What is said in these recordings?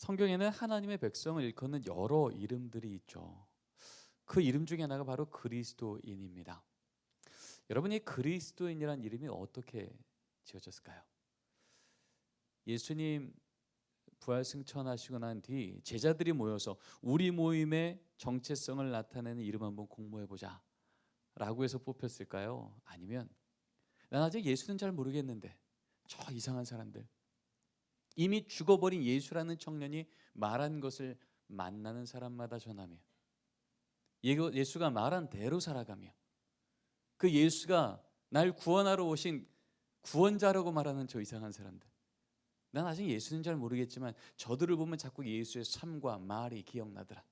성경에는 하나님의 백성을 일컫는 여러 이름들이 있죠. 그 이름 중에 하나가 바로 그리스도인입니다. 여러분, 이 그리스도인이란 이름이 어떻게 지어졌을까요? 예수님 부활 승천하시고 난 뒤 제자들이 모여서 우리 모임의 정체성을 나타내는 이름 한번 공모해보자 라고 해서 뽑혔을까요? 아니면 난 아직 예수는 잘 모르겠는데 저 이상한 사람들, 이미 죽어버린 예수라는 청년이 말한 것을 만나는 사람마다 전하며 예수가 말한 대로 살아가며 그 예수가 날 구원하러 오신 구원자라고 말하는 저 이상한 사람들, 난 아직 예수는 잘 모르겠지만 저들을 보면 자꾸 예수의 삶과 말이 기억나더라.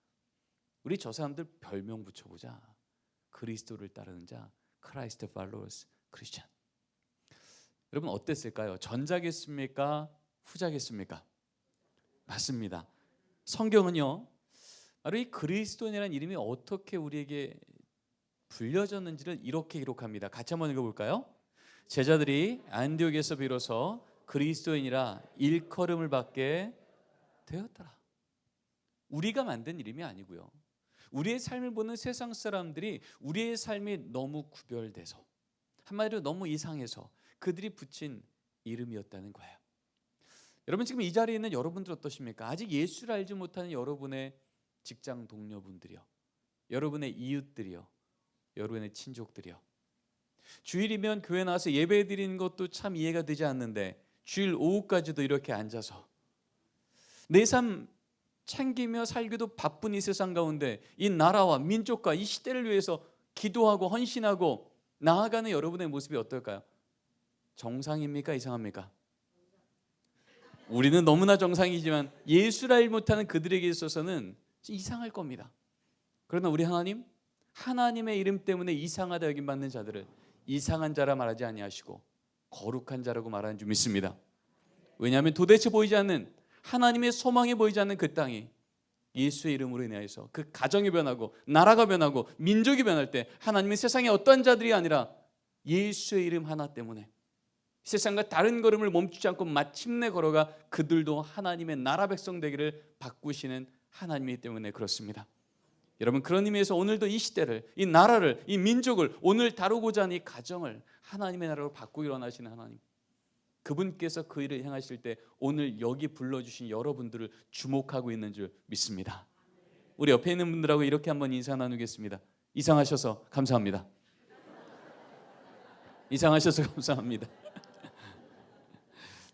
우리 저 사람들 별명 붙여보자. 그리스도를 따르는 자, Christ followers Christian. 여러분 어땠을까요? 전자겠습니까? 후자겠습니까? 맞습니다. 성경은요, 바로 이 그리스도인이라는 이름이 어떻게 우리에게 불려졌는지를 이렇게 기록합니다. 같이 한번 읽어볼까요? 제자들이 안디옥에서 비로소 그리스도인이라 일컬음을 받게 되었더라. 우리가 만든 이름이 아니고요, 우리의 삶을 보는 세상 사람들이 우리의 삶이 너무 구별돼서, 한마디로 너무 이상해서 그들이 붙인 이름이었다는 거예요. 여러분, 지금 이 자리에 있는 여러분들 어떠십니까? 아직 예수를 알지 못하는 여러분의 직장 동료분들이요, 여러분의 이웃들이요, 여러분의 친족들이요, 주일이면 교회 나와서 예배 드리는 것도 참 이해가 되지 않는데 주일 오후까지도 이렇게 앉아서 내 삶 챙기며 살기도 바쁜 이 세상 가운데 이 나라와 민족과 이 시대를 위해서 기도하고 헌신하고 나아가는 여러분의 모습이 어떨까요? 정상입니까? 이상합니까? 우리는 너무나 정상이지만 예수를 알지 못하는 그들에게 있어서는 이상할 겁니다. 그러나 우리 하나님, 하나님의 이름 때문에 이상하다 여김받는 자들을 이상한 자라 말하지 아니하시고 거룩한 자라고 말하는 줄 믿습니다. 왜냐하면 도대체 보이지 않는, 하나님의 소망이 보이지 않는 그 땅이 예수의 이름으로 인하여서 그 가정이 변하고 나라가 변하고 민족이 변할 때 하나님의 세상에 어떠한 자들이 아니라 예수의 이름 하나 때문에 세상과 다른 걸음을 멈추지 않고 마침내 걸어가 그들도 하나님의 나라 백성 되기를 바꾸시는 하나님이기 때문에 그렇습니다. 여러분, 그런 의미에서 오늘도 이 시대를, 이 나라를, 이 민족을, 오늘 다루고자 하는 이 가정을 하나님의 나라로 바꾸기로 원하시는 하나님, 그분께서 그 일을 행하실 때 오늘 여기 불러주신 여러분들을 주목하고 있는 줄 믿습니다. 우리 옆에 있는 분들하고 이렇게 한번 인사 나누겠습니다. 이상하셔서 감사합니다. 이상하셔서 감사합니다.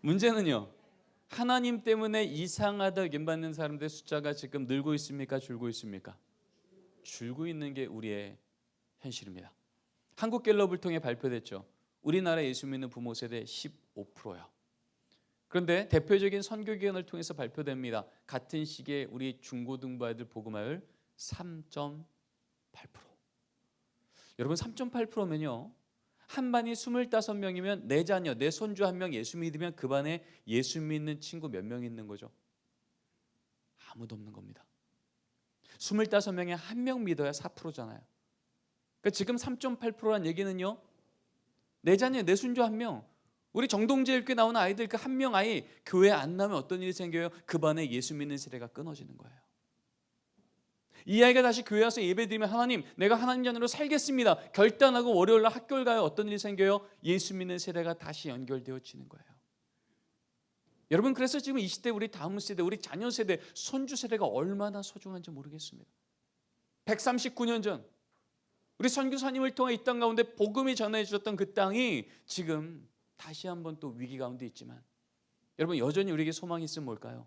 문제는요, 하나님 때문에 이상하다 여김받는 사람들의 숫자가 지금 늘고 있습니까? 줄고 있습니까? 줄고 있는 게 우리의 현실입니다. 한국갤럽을 통해 발표됐죠. 우리나라 예수 믿는 부모 세대 15%요. 그런데 대표적인 선교기관을 통해서 발표됩니다. 같은 시기에 우리 중고등부 아이들 복음화율 3.8%. 여러분, 3.8%면요 한 반이 25명이면 내 자녀, 내 손주 한 명 예수 믿으면 그 반에 예수 믿는 친구 몇 명 있는 거죠? 아무도 없는 겁니다. 25명에 한 명 믿어야 4%잖아요. 그러니까 지금 3.8%란 얘기는요, 내 자녀, 내 손주 한 명, 우리 정동제일교회 나오는 아이들 그 한 명 아이 교회 안 나오면 어떤 일이 생겨요? 그 반에 예수 믿는 세대가 끊어지는 거예요. 이 아이가 다시 교회 와서 예배드리면 하나님, 내가 하나님 자녀로 살겠습니다 결단하고 월요일날 학교를 가요. 어떤 일이 생겨요? 예수 믿는 세대가 다시 연결되어지는 거예요. 여러분, 그래서 지금 이 시대 우리 다음 세대, 우리 자녀 세대, 손주 세대가 얼마나 소중한지 모르겠습니다. 139년 전 우리 선교사님을 통해 이 땅 가운데 복음이 전해주셨던 그 땅이 지금 다시 한번 또 위기 가운데 있지만, 여러분 여전히 우리에게 소망이 있으면 뭘까요?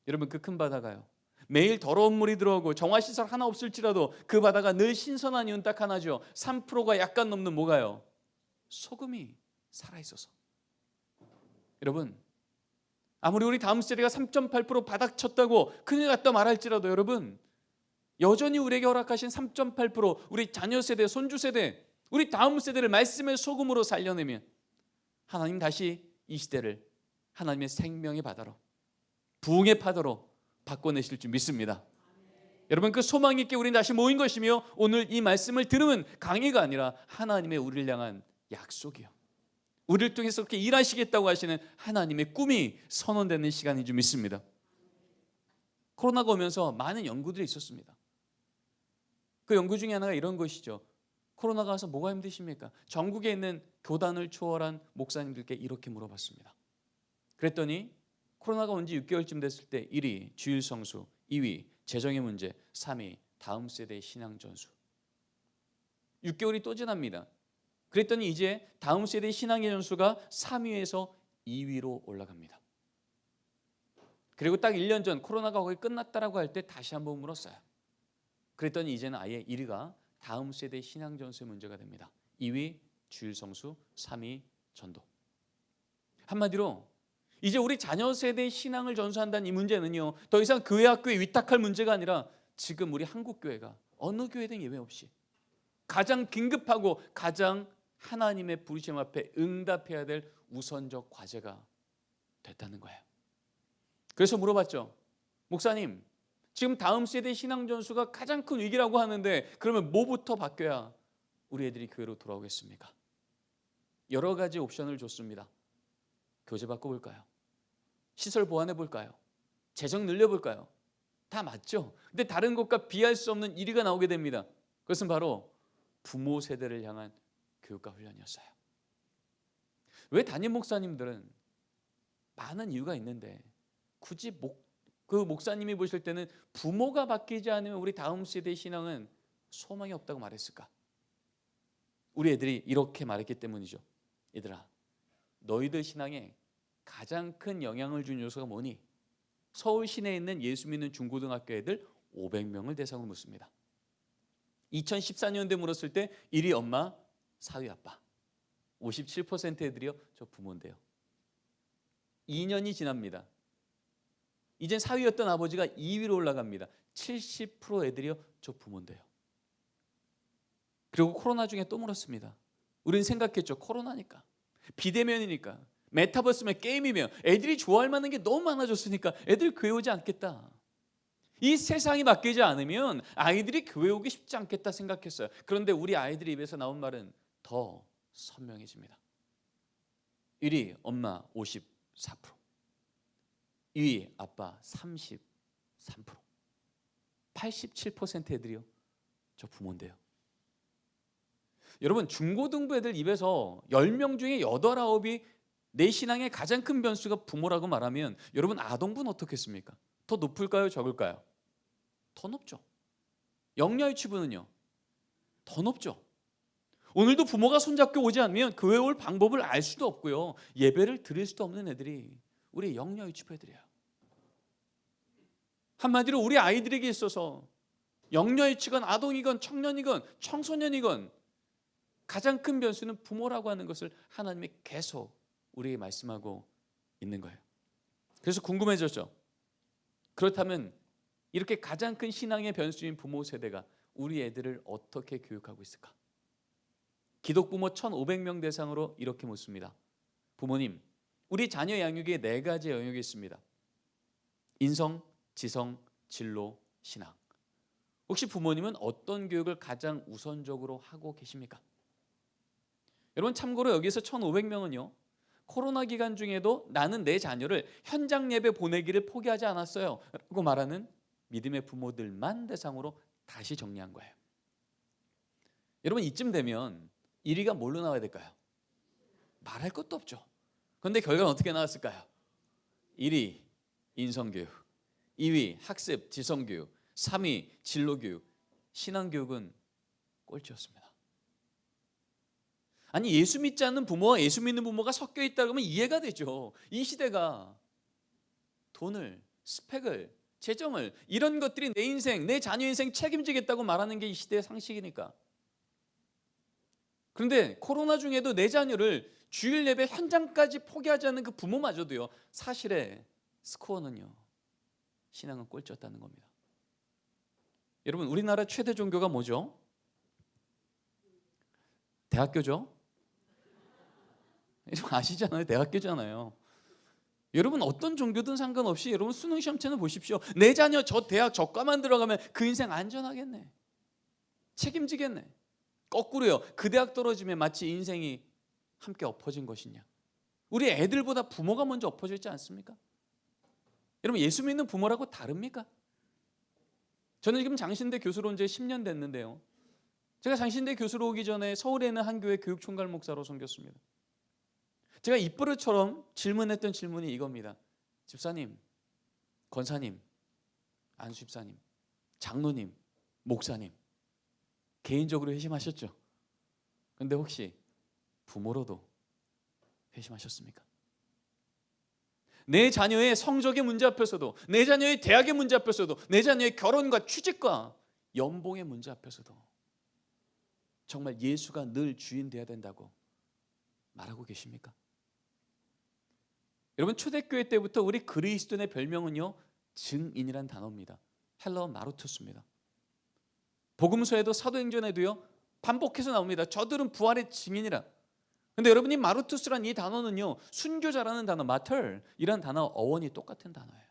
여러분, 그 큰 바다가요, 매일 더러운 물이 들어오고 정화시설 하나 없을지라도 그 바다가 늘 신선한 이유는 딱 하나죠. 3%가 약간 넘는 뭐가요? 소금이 살아있어서. 여러분, 아무리 우리 다음 세대가 3.8% 바닥쳤다고 큰일 났다 말할지라도 여러분, 여전히 우리에게 허락하신 3.8%, 우리 자녀 세대, 손주 세대, 우리 다음 세대를 말씀의 소금으로 살려내면 하나님 다시 이 시대를 하나님의 생명의 바다로, 부흥의 파도로 바꿔내실 줄 믿습니다. 여러분, 그 소망 있게 우리는 다시 모인 것이며 오늘 이 말씀을 들으면 강의가 아니라 하나님의 우리를 향한 약속이요, 우리를 통해서 그렇게 일하시겠다고 하시는 하나님의 꿈이 선언되는 시간인 줄 믿습니다. 코로나가 오면서 많은 연구들이 있었습니다. 그 연구 중에 하나가 이런 것이죠. 코로나가 와서 뭐가 힘드십니까? 전국에 있는 교단을 초월한 목사님들께 이렇게 물어봤습니다. 그랬더니 코로나가 온 지 6개월쯤 됐을 때 1위 주일 성수, 2위 재정의 문제, 3위 다음 세대의 신앙 전수. 6개월이 또 지납니다. 그랬더니 이제 다음 세대의 신앙의 전수가 3위에서 2위로 올라갑니다. 그리고 딱 1년 전 코로나가 거의 끝났다라고 할 때 다시 한번 물었어요. 그랬더니 이제는 아예 1위가 다음 세대의 신앙 전수의 문제가 됩니다. 2위 주일 성수, 3위 전도. 한마디로 이제 우리 자녀 세대의 신앙을 전수한다는 이 문제는요, 더 이상 교회 학교에 위탁할 문제가 아니라 지금 우리 한국 교회가 어느 교회든 예외 없이 가장 긴급하고 가장 하나님의 부르심 앞에 응답해야 될 우선적 과제가 됐다는 거예요. 그래서 물어봤죠. 목사님, 지금 다음 세대 신앙 전수가 가장 큰 위기라고 하는데 그러면 뭐부터 바뀌어야 우리 애들이 교회로 돌아오겠습니까? 여러 가지 옵션을 줬습니다. 교재 바꿔볼까요? 시설 보완해볼까요? 재정 늘려볼까요? 다 맞죠? 근데 다른 것과 비할 수 없는 1위가 나오게 됩니다. 그것은 바로 부모 세대를 향한 교육과 훈련이었어요. 왜 담임 목사님들은 많은 이유가 있는데 굳이 그 목사님이 보실 때는 부모가 바뀌지 않으면 우리 다음 세대의 신앙은 소망이 없다고 말했을까? 우리 애들이 이렇게 말했기 때문이죠. 얘들아, 너희들 신앙에 가장 큰 영향을 준 요소가 뭐니? 서울 시내에 있는 예수 믿는 중고등학교 애들 500명을 대상으로 묻습니다. 2014년도에 물었을 때 1위 엄마, 4위 아빠. 57% 애들이요, 저 부모인데요. 2년이 지납니다. 이젠 4위였던 아버지가 2위로 올라갑니다. 70% 애들이요, 저 부모인데요. 그리고 코로나 중에 또 물었습니다. 우리는 생각했죠. 코로나니까, 비대면이니까, 메타버스면 게임이면 애들이 좋아할 만한 게 너무 많아졌으니까 애들 교회 오지 않겠다. 이 세상이 바뀌지 않으면 아이들이 교회 오기 쉽지 않겠다 생각했어요. 그런데 우리 아이들 입에서 나온 말은 더 선명해집니다. 1위 엄마 54%, 2위 아빠 33%, 87% 애들이요, 저 부모인데요. 여러분, 중고등부 애들 입에서 10명 중에 8, 9이 내 신앙의 가장 큰 변수가 부모라고 말하면 여러분, 아동부는 어떻겠습니까? 더 높을까요, 적을까요? 더 높죠. 영유아유치부는요, 더 높죠. 오늘도 부모가 손잡고 오지 않으면 교회 올 방법을 알 수도 없고요, 예배를 드릴 수도 없는 애들이 우리 영유아유치부 애들이에요. 한마디로 우리 아이들에게 있어서 영유아유치건 아동이건 청년이건 청소년이건 가장 큰 변수는 부모라고 하는 것을 하나님이 계속 우리에게 말씀하고 있는 거예요. 그래서 궁금해졌죠. 그렇다면 이렇게 가장 큰 신앙의 변수인 부모 세대가 우리 애들을 어떻게 교육하고 있을까? 기독부모 1,500명 대상으로 이렇게 묻습니다. 부모님, 우리 자녀 양육에 4가지 영역이 있습니다. 인성, 지성, 진로, 신앙. 혹시 부모님은 어떤 교육을 가장 우선적으로 하고 계십니까? 여러분, 참고로 여기서 1,500명은요 코로나 기간 중에도 나는 내 자녀를 현장 예배 보내기를 포기하지 않았어요 라고 말하는 믿음의 부모들만 대상으로 다시 정리한 거예요. 여러분, 이쯤 되면 1위가 뭘로 나와야 될까요? 말할 것도 없죠. 그런데 결과는 어떻게 나왔을까요? 1위 인성교육, 2위 학습 지성교육, 3위 진로교육, 신앙교육은 꼴찌였습니다. 아니, 예수 믿지 않는 부모와 예수 믿는 부모가 섞여 있다 그러면 이해가 되죠. 이 시대가 돈을, 스펙을, 재정을, 이런 것들이 내 인생, 내 자녀 인생 책임지겠다고 말하는 게 이 시대의 상식이니까. 그런데 코로나 중에도 내 자녀를 주일 예배 현장까지 포기하지 않는 그 부모마저도요, 사실의 스코어는요, 신앙은 꼴찌였다는 겁니다. 여러분, 우리나라 최대 종교가 뭐죠? 대학교죠? 아시잖아요. 대학교잖아요. 여러분, 어떤 종교든 상관없이 여러분 수능 시험체는 보십시오. 내 자녀 저 대학 저과만 들어가면 그 인생 안전하겠네, 책임지겠네. 거꾸로요, 그 대학 떨어지면 마치 인생이 함께 엎어진 것이냐. 우리 애들보다 부모가 먼저 엎어져 있지 않습니까? 여러분, 예수 믿는 부모라고 다릅니까? 저는 지금 장신대 교수로 온 지 10년 됐는데요. 제가 장신대 교수로 오기 전에 서울에 있는 한 교회 교육총괄 목사로 섬겼습니다. 제가 입버릇처럼 질문했던 질문이 이겁니다. 집사님, 권사님, 안수집사님, 장로님, 목사님, 개인적으로 회심하셨죠? 그런데 혹시 부모로도 회심하셨습니까? 내 자녀의 성적의 문제 앞에서도, 내 자녀의 대학의 문제 앞에서도, 내 자녀의 결혼과 취직과 연봉의 문제 앞에서도 정말 예수가 늘 주인 되어야 된다고 말하고 계십니까? 여러분, 초대교회 때부터 우리 그리스도인의 별명은요, 증인이란 단어입니다. 헬라어 마루투스입니다. 복음서에도 사도행전에도요 반복해서 나옵니다. 저들은 부활의 증인이라. 근데 여러분이 마루투스란 이 단어는요, 순교자라는 단어, 마털이란 단어 어원이 똑같은 단어예요.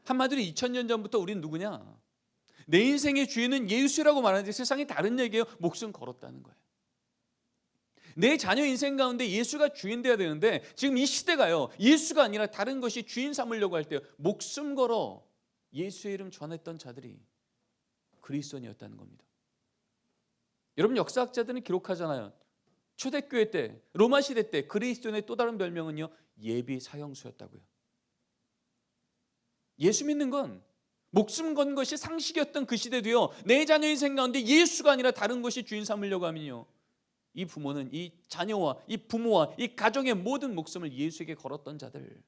한마디로 2000년 전부터 우린 누구냐? 내 인생의 주인은 예수라고 말하는데 세상이 다른 얘기예요. 목숨 걸었다는 거예요. 내 자녀 인생 가운데 예수가 주인 되어야 되는데 지금 이 시대가요, 예수가 아니라 다른 것이 주인 삼으려고 할 때 목숨 걸어 예수의 이름 전했던 자들이 그리스도인이었다는 겁니다. 여러분, 역사학자들은 기록하잖아요. 초대교회 때, 로마 시대 때 그리스도인의 또 다른 별명은요, 예비 사형수였다고요. 예수 믿는 건 목숨 건 것이 상식이었던 그 시대도요, 내 자녀 인생 가운데 예수가 아니라 다른 것이 주인 삼으려고 하면요, 이 부모는 이 자녀와 이 부모와 이 가정의 모든 목숨을 예수에게 걸었던 자들.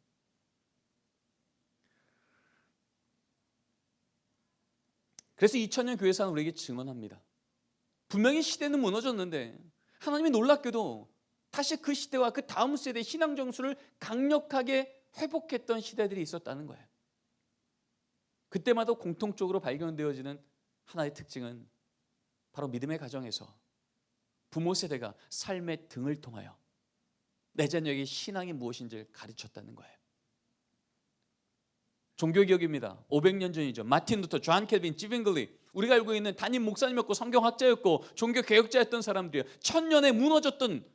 그래서 2000년 교회사는 우리에게 증언합니다. 분명히 시대는 무너졌는데 하나님이 놀랍게도 다시 그 시대와 그 다음 세대의 신앙 정수를 강력하게 회복했던 시대들이 있었다는 거예요. 그때마다 공통적으로 발견되어지는 하나의 특징은 바로 믿음의 가정에서 부모 세대가 삶의 등을 통하여 내 자녀에게 신앙이 무엇인지를 가르쳤다는 거예요. 종교개혁입니다. 500년 전이죠. 마틴 루터, 존 켈빈, 지빙글리, 우리가 알고 있는 담임 목사님이었고 성경학자였고 종교개혁자였던 사람들이요, 천년에 무너졌던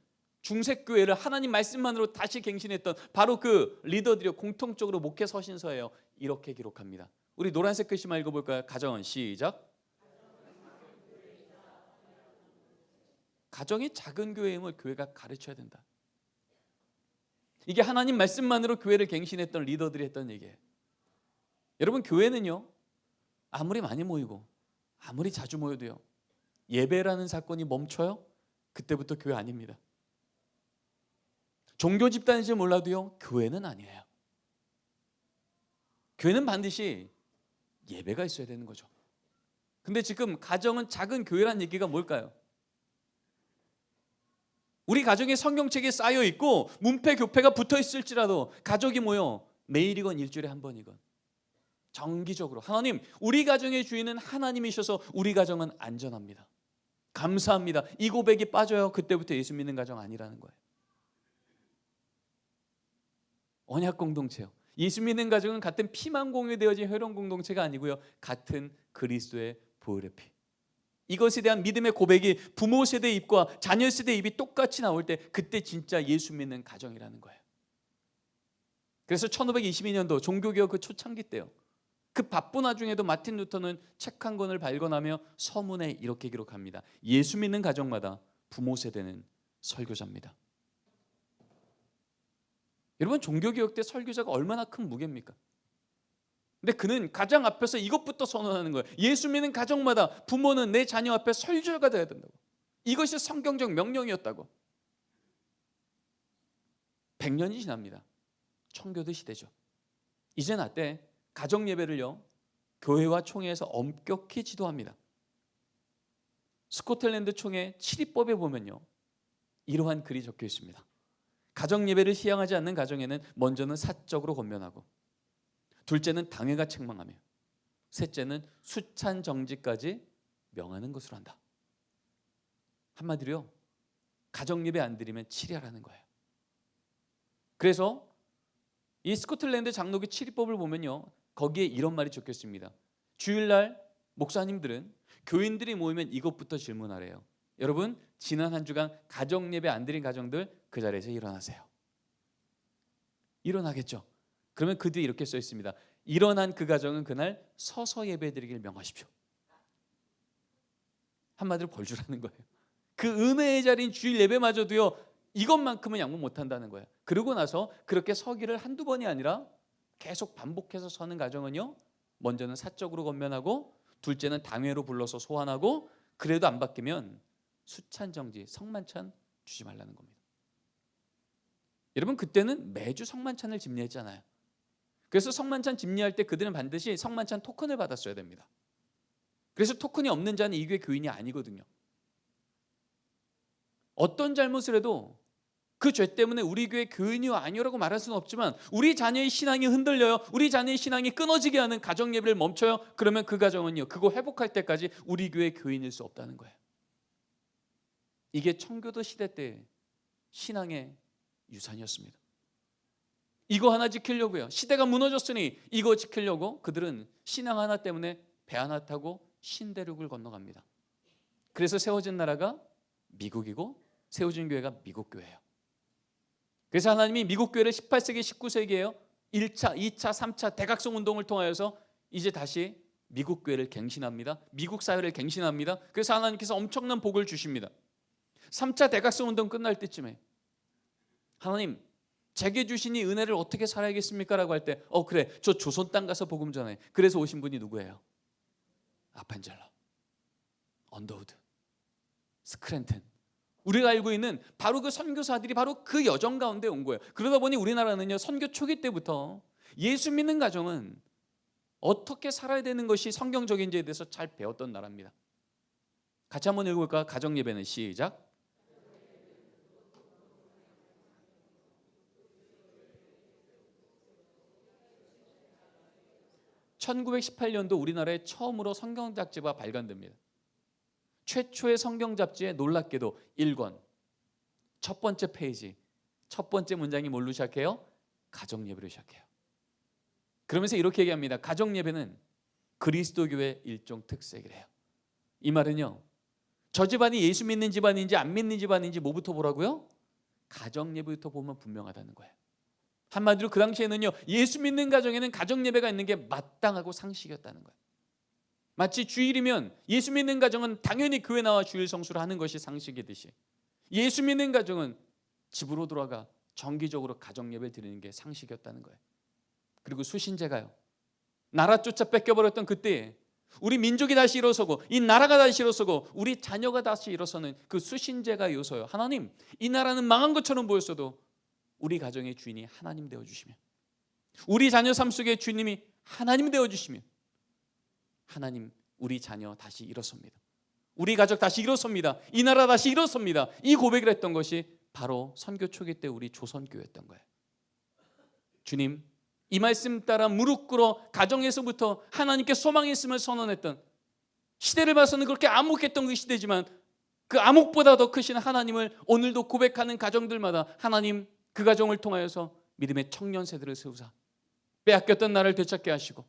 중세교회를 하나님 말씀만으로 다시 갱신했던 바로 그 리더들이 공통적으로 목회 서신서예요. 이렇게 기록합니다. 우리 노란색 글씨만 읽어볼까요? 가정은 시작. 가정이 작은 교회임을 교회가 가르쳐야 된다. 이게 하나님 말씀만으로 교회를 갱신했던 리더들이 했던 얘기예요. 여러분, 교회는요, 아무리 많이 모이고 아무리 자주 모여도요, 예배라는 사건이 멈춰요? 그때부터 교회 아닙니다. 종교 집단인지 몰라도요, 교회는 아니에요. 교회는 반드시 예배가 있어야 되는 거죠. 근데 지금 가정은 작은 교회란 얘기가 뭘까요? 우리 가정에 성경책이 쌓여 있고 문패 교패가 붙어 있을지라도 가족이 모여 매일이건 일주일에 한 번이건 정기적으로, 하나님, 우리 가정의 주인은 하나님이셔서 우리 가정은 안전합니다, 감사합니다, 이 고백이 빠져요. 그때부터 예수 믿는 가정 아니라는 거예요. 언약 공동체요, 예수 믿는 가정은 같은 피만 공유되어진 혈연 공동체가 아니고요, 같은 그리스도의 보혈의 피. 이것에 대한 믿음의 고백이 부모 세대의 입과 자녀 세대의 입이 똑같이 나올 때 그때 진짜 예수 믿는 가정이라는 거예요. 그래서 1522년도 종교개혁 그 초창기 때요, 그 바쁜 와중에도 마틴 루터는 책 한 권을 발견하며 서문에 이렇게 기록합니다. 예수 믿는 가정마다 부모 세대는 설교자입니다. 여러분, 종교개혁 때 설교자가 얼마나 큰 무게입니까? 근데 그는 가장 앞에서 이것부터 선언하는 거예요. 예수 믿는 가정마다 부모는 내 자녀 앞에 설교자가 되어야 된다고. 이것이 성경적 명령이었다고. 100년이 지납니다. 청교도 시대죠. 이제 나 때 가정 예배를요, 교회와 총회에서 엄격히 지도합니다. 스코틀랜드 총회 7입법에 보면요, 이러한 글이 적혀 있습니다. 가정 예배를 시행하지 않는 가정에는 먼저는 사적으로 권면하고, 둘째는 당회가 책망하며, 셋째는 수찬 정지까지 명하는 것으로 한다. 한마디로요, 가정 예배 안 드리면 치리하라는 거예요. 그래서 이 스코틀랜드 장로교 7입법을 보면요, 거기에 이런 말이 적혀 있습니다. 주일날 목사님들은 교인들이 모이면 이것부터 질문하래요. 여러분, 지난 한 주간 가정 예배 안 드린 가정들 그 자리에서 일어나세요. 일어나겠죠. 그러면 그 뒤에 이렇게 써 있습니다. 일어난 그 가정은 그날 서서 예배드리길 명하십시오. 한마디로 벌주라는 거예요. 그 은혜의 자리인 주일 예배마저도요, 이것만큼은 양보 못한다는 거예요. 그러고 나서 그렇게 서기를 한두 번이 아니라 계속 반복해서 서는 가정은요, 먼저는 사적으로 건면하고, 둘째는 당회로 불러서 소환하고, 그래도 안 바뀌면 수찬정지, 성만찬 주지 말라는 겁니다. 여러분, 그때는 매주 성만찬을 집례했잖아요. 그래서 성만찬 집례할 때 그들은 반드시 성만찬 토큰을 받았어야 됩니다. 그래서 토큰이 없는 자는 이 교회 교인이 아니거든요. 어떤 잘못을 해도 그 죄 때문에 우리 교회 교인이요 아니요라고 말할 수는 없지만, 우리 자녀의 신앙이 흔들려요, 우리 자녀의 신앙이 끊어지게 하는 가정 예배를 멈춰요. 그러면 그 가정은요, 그거 회복할 때까지 우리 교회 교인일 수 없다는 거예요. 이게 청교도 시대 때 신앙의 유산이었습니다. 이거 하나 지키려고요, 시대가 무너졌으니 이거 지키려고 그들은 신앙 하나 때문에 배 하나 타고 신대륙을 건너갑니다. 그래서 세워진 나라가 미국이고 세워진 교회가 미국 교회예요. 그래서 하나님이 미국 교회를 18세기, 19세기에요 1차, 2차, 3차 대각성 운동을 통하여서 이제 다시 미국 교회를 갱신합니다. 미국 사회를 갱신합니다. 그래서 하나님께서 엄청난 복을 주십니다. 3차 대각성 운동 끝날 때쯤에 하나님, 제게 주신 이 은혜를 어떻게 살아야겠습니까? 라고 할 때 그래, 저 조선 땅 가서 복음 전해. 그래서 오신 분이 누구예요? 아판젤러, 언더우드, 스크랜튼. 우리가 알고 있는 바로 그 선교사들이 바로 그 여정 가운데 온 거예요. 그러다 보니 우리나라는요, 선교 초기 때부터 예수 믿는 가정은 어떻게 살아야 되는 것이 성경적인지에 대해서 잘 배웠던 나라입니다. 같이 한번 읽어볼까요? 가정 예배는 시작. 1918년도 우리나라에 처음으로 성경 잡지가 발간됩니다. 최초의 성경 잡지에 놀랍게도 1권 첫 번째 페이지, 첫 번째 문장이 뭘로 시작해요? 가정 예배로 시작해요. 그러면서 이렇게 얘기합니다. 가정 예배는 그리스도교의 일종 특색이래요. 이 말은요, 저 집안이 예수 믿는 집안인지 안 믿는 집안인지 뭐부터 보라고요? 가정 예배부터 보면 분명하다는 거예요. 한마디로 그 당시에는요, 예수 믿는 가정에는 가정 예배가 있는 게 마땅하고 상식이었다는 거예요. 마치 주일이면 예수 믿는 가정은 당연히 교회 나와 주일 성수를 하는 것이 상식이듯이, 예수 믿는 가정은 집으로 돌아가 정기적으로 가정 예배를 드리는 게 상식이었다는 거예요. 그리고 수신제가요, 나라 쫓아 뺏겨버렸던 그때에 우리 민족이 다시 일어서고 이 나라가 다시 일어서고 우리 자녀가 다시 일어서는 그 수신제가 요소요. 하나님, 이 나라는 망한 것처럼 보였어도 우리 가정의 주인이 하나님 되어주시면, 우리 자녀 삶 속의 주님이 하나님 되어주시면, 하나님, 우리 자녀 다시 일어섭니다. 우리 가족 다시 일어섭니다. 이 나라 다시 일어섭니다. 이 고백을 했던 것이 바로 선교 초기 때 우리 조선교회였던 거예요. 주님, 이 말씀 따라 무릎 꿇어 가정에서부터 하나님께 소망이 있음을 선언했던, 시대를 봐서는 그렇게 암묵했던 그 시대지만 그 암묵보다 더 크신 하나님을 오늘도 고백하는 가정들마다 하나님, 그 가정을 통하여서 믿음의 청년 세대를 세우사 빼앗겼던 나를 되찾게 하시고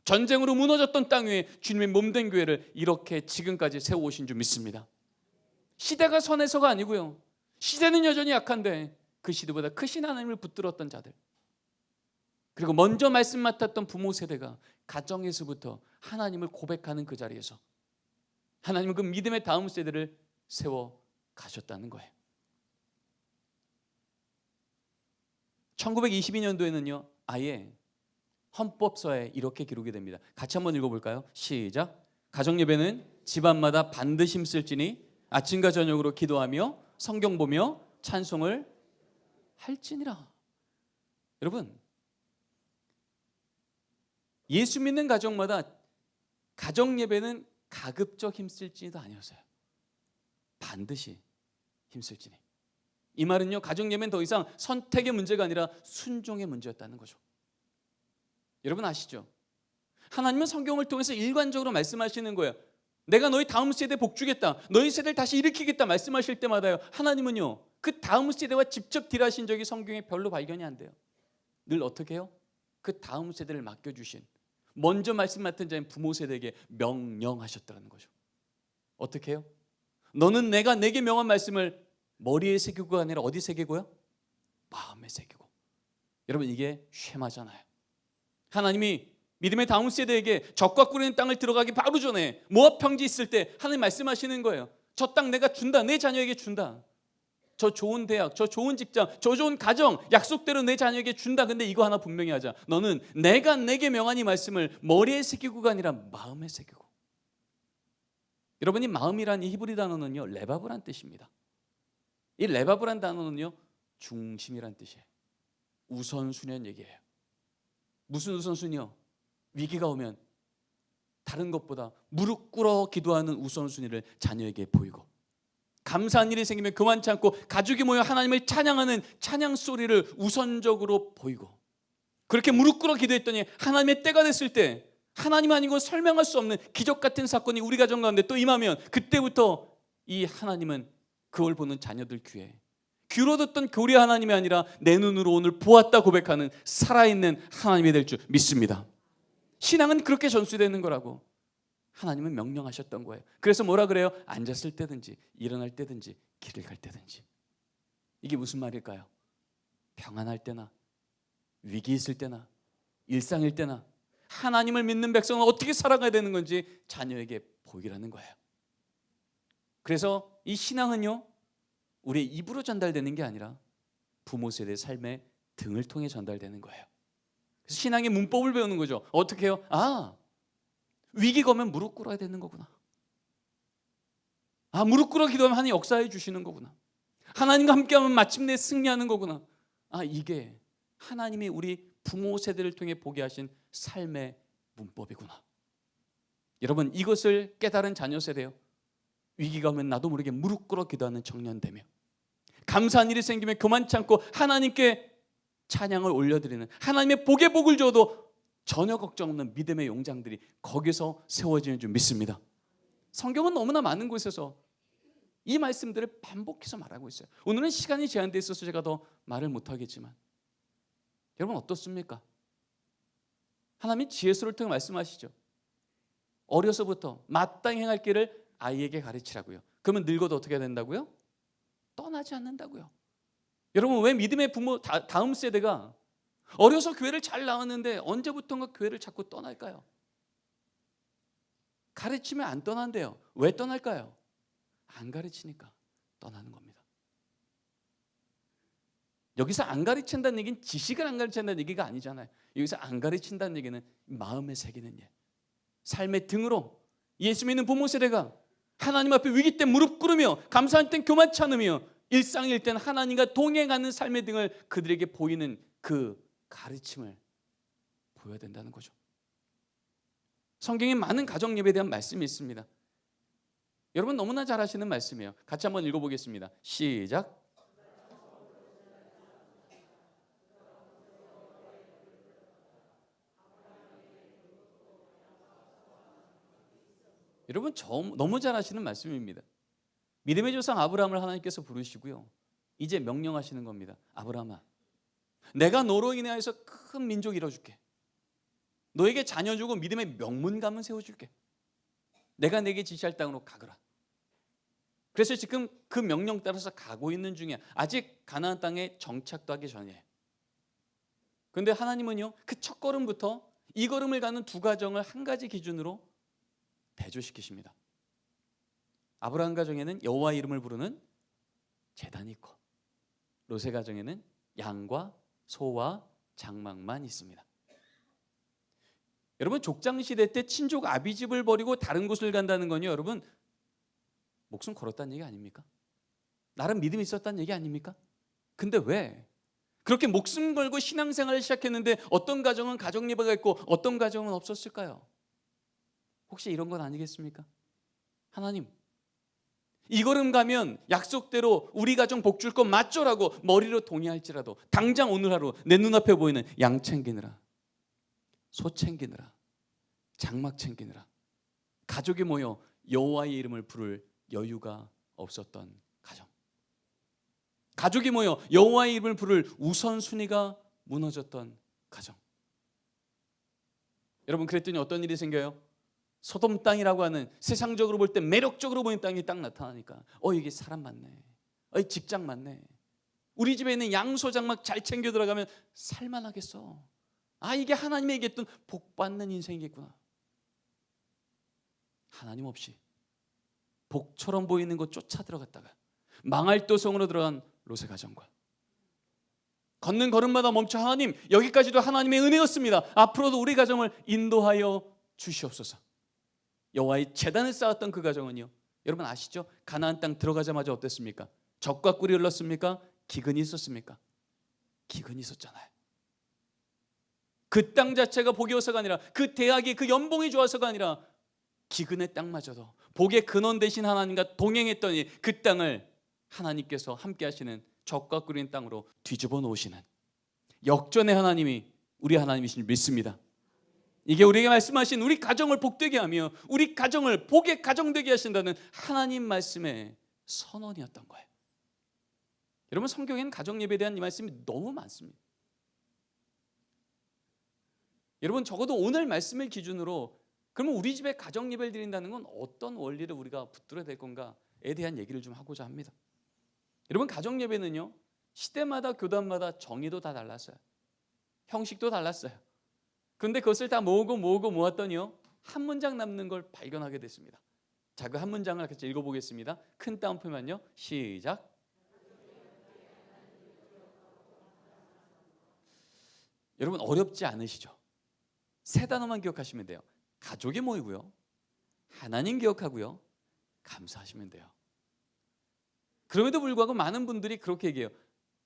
전쟁으로 무너졌던 땅 위에 주님의 몸된 교회를 이렇게 지금까지 세워오신 줄 믿습니다. 시대가 선해서가 아니고요, 시대는 여전히 약한데 그 시대보다 크신 하나님을 붙들었던 자들, 그리고 먼저 말씀 맡았던 부모 세대가 가정에서부터 하나님을 고백하는 그 자리에서 하나님은 그 믿음의 다음 세대를 세워 가셨다는 거예요. 1922년도에는요 아예 헌법서에 이렇게 기록이 됩니다. 같이 한번 읽어볼까요? 시작. 가정예배는 집안마다 반드시 힘쓸지니 아침과 저녁으로 기도하며 성경 보며 찬송을 할지니라. 여러분, 예수 믿는 가정마다 가정예배는 가급적 힘쓸지도 아니었어요. 반드시 힘쓸지니. 이 말은요, 가정예배는 더 이상 선택의 문제가 아니라 순종의 문제였다는 거죠. 여러분 아시죠? 하나님은 성경을 통해서 일관적으로 말씀하시는 거예요. 내가 너희 다음 세대 복 주겠다, 너희 세대를 다시 일으키겠다 말씀하실 때마다요, 하나님은요 그 다음 세대와 직접 딜하신 적이 성경에 별로 발견이 안 돼요. 늘 어떻게 해요? 그 다음 세대를 맡겨주신, 먼저 말씀 맡은 자인 부모 세대에게 명령하셨다는 거죠. 어떻게 해요? 너는 내가 내게 명한 말씀을 머리에 새기고가 아니라 어디 새기고요? 마음에 새기고. 여러분 이게 쉐마잖아요. 하나님이 믿음의 다음 세대에게 적과 꿀리는 땅을 들어가기 바로 전에 모압 평지 있을 때 하나님 말씀하시는 거예요. 저 땅 내가 준다. 내 자녀에게 준다. 저 좋은 대학, 저 좋은 직장, 저 좋은 가정 약속대로 내 자녀에게 준다. 근데 이거 하나 분명히 하자. 너는 내가 내게 명한 이 말씀을 머리에 새기고가 아니라 마음에 새기고. 여러분 이 마음이란 이 히브리 단어는요 레바브란 뜻입니다. 이 레바브란 단어는요 중심이란 뜻이에요. 우선순위란 얘기예요. 무슨 우선순위요? 위기가 오면 다른 것보다 무릎 꿇어 기도하는 우선순위를 자녀에게 보이고, 감사한 일이 생기면 그만치 않고 가족이 모여 하나님을 찬양하는 찬양 소리를 우선적으로 보이고, 그렇게 무릎 꿇어 기도했더니 하나님의 때가 됐을 때 하나님 아니고 설명할 수 없는 기적 같은 사건이 우리 가정 가운데 또 임하면 그때부터 이 하나님은 그걸 보는 자녀들 귀에 귀로 듣던 교리 하나님이 아니라 내 눈으로 오늘 보았다 고백하는 살아있는 하나님이 될 줄 믿습니다. 신앙은 그렇게 전수되는 거라고 하나님은 명령하셨던 거예요. 그래서 뭐라 그래요? 앉았을 때든지 일어날 때든지 길을 갈 때든지. 이게 무슨 말일까요? 평안할 때나 위기 있을 때나 일상일 때나 하나님을 믿는 백성은 어떻게 살아가야 되는 건지 자녀에게 보이라는 거예요. 그래서 이 신앙은요 우리의 입으로 전달되는 게 아니라 부모 세대의 삶의 등을 통해 전달되는 거예요. 그래서 신앙의 문법을 배우는 거죠. 어떻게 해요? 위기가 오면 무릎 꿇어야 되는 거구나. 무릎 꿇어 기도하면 하나님 역사해 주시는 거구나. 하나님과 함께하면 마침내 승리하는 거구나. 이게 하나님이 우리 부모 세대를 통해 보게 하신 삶의 문법이구나. 여러분 이것을 깨달은 자녀 세대요. 위기가 오면 나도 모르게 무릎 꿇어 기도하는 청년 되며, 감사한 일이 생기면 그만치 않고 하나님께 찬양을 올려드리는, 하나님의 복에 복을 줘도 전혀 걱정 없는 믿음의 용장들이 거기서 세워지는 줄 믿습니다. 성경은 너무나 많은 곳에서 이 말씀들을 반복해서 말하고 있어요. 오늘은 시간이 제한되어 있어서 제가 더 말을 못하겠지만 여러분 어떻습니까? 하나님이 지혜수를 통해 말씀하시죠. 어려서부터 마땅히 행할 길을 아이에게 가르치라고요. 그러면 늙어도 어떻게 된다고요? 떠나지 않는다고요. 여러분 왜 믿음의 부모 다음 세대가 어려서 교회를 잘 나왔는데 언제부턴가 교회를 자꾸 떠날까요? 가르치면 안 떠난대요. 왜 떠날까요? 안 가르치니까 떠나는 겁니다. 여기서 안 가르친다는 얘기는 지식을 안 가르친다는 얘기가 아니잖아요. 여기서 안 가르친다는 얘기는 마음에 새기는 일, 삶의 등으로 예수 믿는 부모 세대가 하나님 앞에 위기 때 무릎 꿇으며 감사할 땐 교만치 않으며 일상일 땐 하나님과 동행하는 삶의 등을 그들에게 보이는 그 가르침을 보여야 된다는 거죠. 성경에 많은 가정 예배에 대한 말씀이 있습니다. 여러분 너무나 잘 아시는 말씀이에요. 같이 한번 읽어보겠습니다. 시작. 여러분 너무 잘 아시는 말씀입니다. 믿음의 조상 아브라함을 하나님께서 부르시고요, 이제 명령하시는 겁니다. 아브라함아, 내가 너로 인하여서 큰 민족 이뤄줄게. 너에게 자녀 주고 믿음의 명문가문 세워줄게. 내가 내게 지시할 땅으로 가거라. 그래서 지금 그 명령 따라서 가고 있는 중이야. 아직 가나안 땅에 정착도 하기 전이에요. 그런데 하나님은요 그 첫 걸음부터 이 걸음을 가는 두 가정을 한 가지 기준으로 대조시키십니다. 아브라함 가정에는 여호와 이름을 부르는 제단이 있고, 롯의 가정에는 양과 소와 장막만 있습니다. 여러분 족장시대 때 친족 아비집을 버리고 다른 곳을 간다는 건요 여러분 목숨 걸었다는 얘기 아닙니까? 나름 믿음이 있었다는 얘기 아닙니까? 근데 왜 그렇게 목숨 걸고 신앙생활을 시작했는데 어떤 가정은 가정 예배가 있고 어떤 가정은 없었을까요? 혹시 이런 건 아니겠습니까? 하나님 이 걸음 가면 약속대로 우리 가정 복 줄 건 맞죠라고 머리로 동의할지라도 당장 오늘 하루 내 눈앞에 보이는 양 챙기느라, 소 챙기느라, 장막 챙기느라 가족이 모여 여호와의 이름을 부를 여유가 없었던 가정, 가족이 모여 여호와의 이름을 부를 우선순위가 무너졌던 가정. 여러분 그랬더니 어떤 일이 생겨요? 소돔 땅이라고 하는 세상적으로 볼 때 매력적으로 보이는 땅이 딱 나타나니까 이게 사람 많네, 직장 많네, 우리 집에 있는 양소장 막 잘 챙겨 들어가면 살만하겠어. 아, 이게 하나님이 얘기했던 복 받는 인생이겠구나. 하나님 없이 복처럼 보이는 것 쫓아 들어갔다가 망할 도성으로 들어간 롯의 가정과 걷는 걸음마다 멈춰 하나님, 여기까지도 하나님의 은혜였습니다. 앞으로도 우리 가정을 인도하여 주시옵소서. 여호와의 제단을 쌓았던 그 가정은요, 여러분 아시죠? 가나안 땅 들어가자마자 어땠습니까? 젖과 꿀이 흘렀습니까? 기근이 있었습니까? 기근이 있었잖아요. 그 땅 자체가 복이 어서가 아니라, 그 대학이, 그 연봉이 좋아서가 아니라 기근의 땅마저도 복의 근원 되신 하나님과 동행했더니 그 땅을 하나님께서 함께 하시는 젖과 꿀인 땅으로 뒤집어 놓으시는 역전의 하나님이 우리 하나님이신 줄 믿습니다. 이게 우리에게 말씀하신 우리 가정을 복되게 하며 우리 가정을 복의 가정 되게 하신다는 하나님 말씀의 선언이었던 거예요. 여러분, 성경에는 가정 예배에 대한 이 말씀이 너무 많습니다. 여러분, 적어도 오늘 말씀을 기준으로 그러면 우리 집에 가정 예배를 드린다는 건 어떤 원리를 우리가 붙들어야 될 건가에 대한 얘기를 좀 하고자 합니다. 여러분, 가정 예배는요, 시대마다 교단마다 정의도 다 달랐어요. 형식도 달랐어요. 그런데 그것을 다 모았더니요, 한 문장 남는 걸 발견하게 됐습니다. 자, 그 한 문장을 같이 읽어보겠습니다. 큰 따옴표만요. 시작. 여러분, 어렵지 않으시죠? 세 단어만 기억하시면 돼요. 가족이 모이고요, 하나님 기억하고요, 감사하시면 돼요. 그럼에도 불구하고 많은 분들이 그렇게 얘기해요.